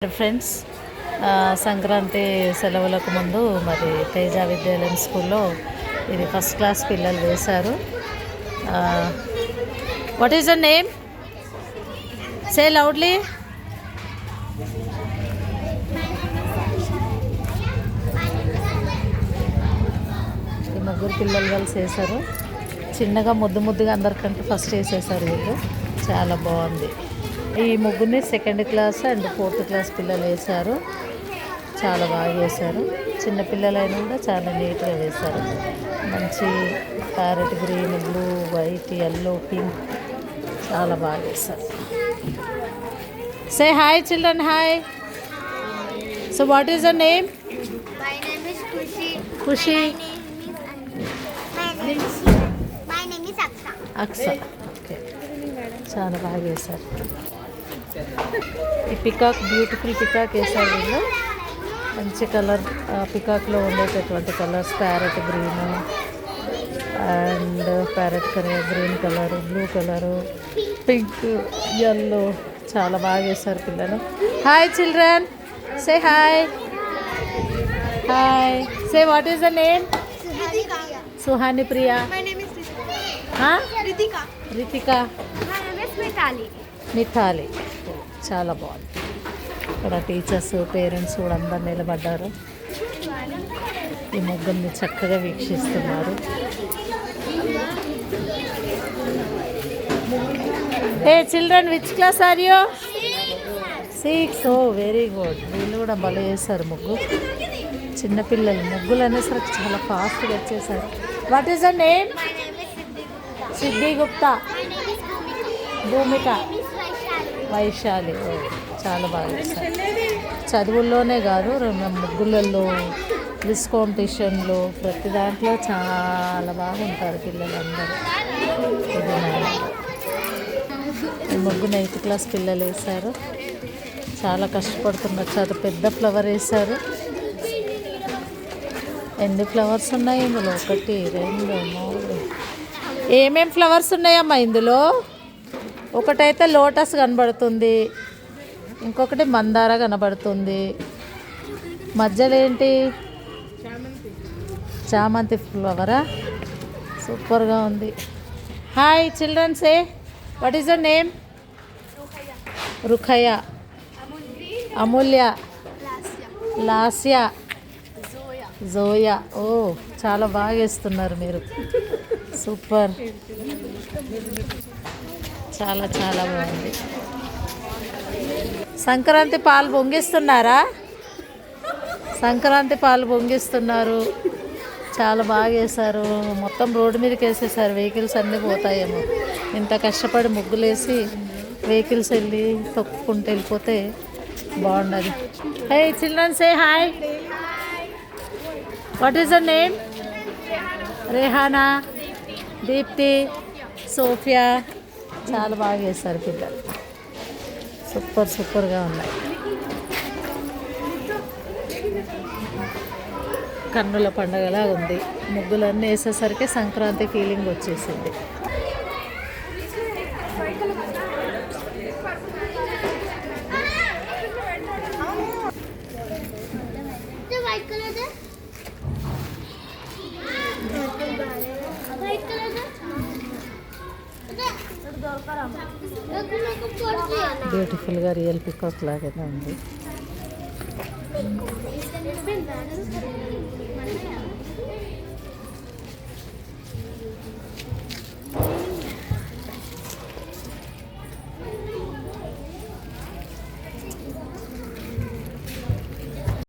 Friends, Sankranti సెలవులకు ముందు మరి తేజ విద్యాలయం స్కూల్లో ఇది ఫస్ట్ క్లాస్ పిల్లలు వేశారు. What is the name? Say loudly. ఈ ముగ్గురు పిల్లలు కలిసి వేశారు. చిన్నగా ముద్దుగా అందరికంటే ఫస్ట్ వేసేసారు వీళ్ళు. చాలా బాగుంది. ఈ ముగ్గురిని second class and fourth class పిల్లలు వేశారు. చాలా బాగా వేశారు. చిన్న పిల్లలైనా కూడా చాలా నీట్గా వేశారు. మంచి parrot green, blue, white, yellow, pink చాలా బాగా వేశారు. Say hi children, hi. So what is the name? My name is Kushi. Khushi. My name is Aksa. Aksa. Okay, చాలా బాగా వేశారు. ఈ పికాక్, బ్యూటిఫుల్ పికాక్ వేశారు వీళ్ళు. మంచి కలర్, పికాక్లో ఉండేటటువంటి colours parrot green and parrot green colour, blue colour, pink, yellow చాలా బాగా వేశారు పిల్లలు. Hi children, say hi. Hi. Say what is the name? Suhani Priya. My name is Ritika. Ritika. My name is Mithali. Mithali. చాలా బాగుంది. ఇక్కడ టీచర్స్, పేరెంట్స్ కూడా అందరు నిలబడ్డారు. ఈ ముగ్గురిని చక్కగా వీక్షిస్తున్నారు. ఏ children, which class are you? 6. Oh very good. వీళ్ళు కూడా భలే వేశారు ముగ్గు. చిన్నపిల్లలు ముగ్గులు అనేసరికి చాలా ఫాస్ట్గా వచ్చేసారు. What is the name? My name is Siddhi. Siddhi Gupta. My name is Bhumika. Miss Vaishali. Vaishali. ఓ చాలా బాగా వేశారు. చదువుల్లోనే కాదు, ముగ్గులలో, క్విజ్ కాంపిటీషన్లో, ప్రతి దాంట్లో చాలా బాగుంటారు పిల్లలందరూ. ఇది ఈ ముగ్గురు 8th క్లాస్ పిల్లలు వేశారు. చాలా కష్టపడుతున్నారు. చాలా పెద్ద ఫ్లవర్ వేశారు. ఎన్ని ఫ్లవర్స్ ఉన్నాయి ఇందులో? 1, 2, 3. ఏమేం ఫ్లవర్స్ ఉన్నాయమ్మా ఇందులో? ఒకటైతే లోటస్ కనబడుతుంది, ఇంకొకటి మందార కనబడుతుంది. మధ్యలో ఏంటి? చామంతి ఫ్లవరా? సూపర్గా ఉంది. Hi children, say what is the name? Rukhaya. Amulya. Lasya. Zoya. Oh చాలా బాగా వేస్తున్నారు మీరు. సూపర్. చాలా చాలా బాగుంది. సంక్రాంతి పాలు పొంగిస్తున్నారా? సంక్రాంతి పాలు పొంగిస్తున్నారు. చాలా బాగా వేశారు. మొత్తం రోడ్డు మీదకి వేసేసారు. వెహికల్స్ అన్నీ పోతాయేమో. ఇంత కష్టపడి ముగ్గులేసి వెహికల్స్ వెళ్ళి తొక్కుకుంటూ వెళ్ళిపోతే బాగుండదు. Hey children, say hi. What is the name? Rehana, Deepti, Sophia. చాలా బాగా వేశారు పిల్లలు. సూపర్గా ఉన్నాయి. కన్నుల పండగలా ఉంది. ముగ్గులన్నీ వేసేసరికి సంక్రాంతి ఫీలింగ్ వచ్చేసింది. The white color there. White color there. బ్యూటిఫుల్గా రియల్ పికాక్ లాగానే ఉంది.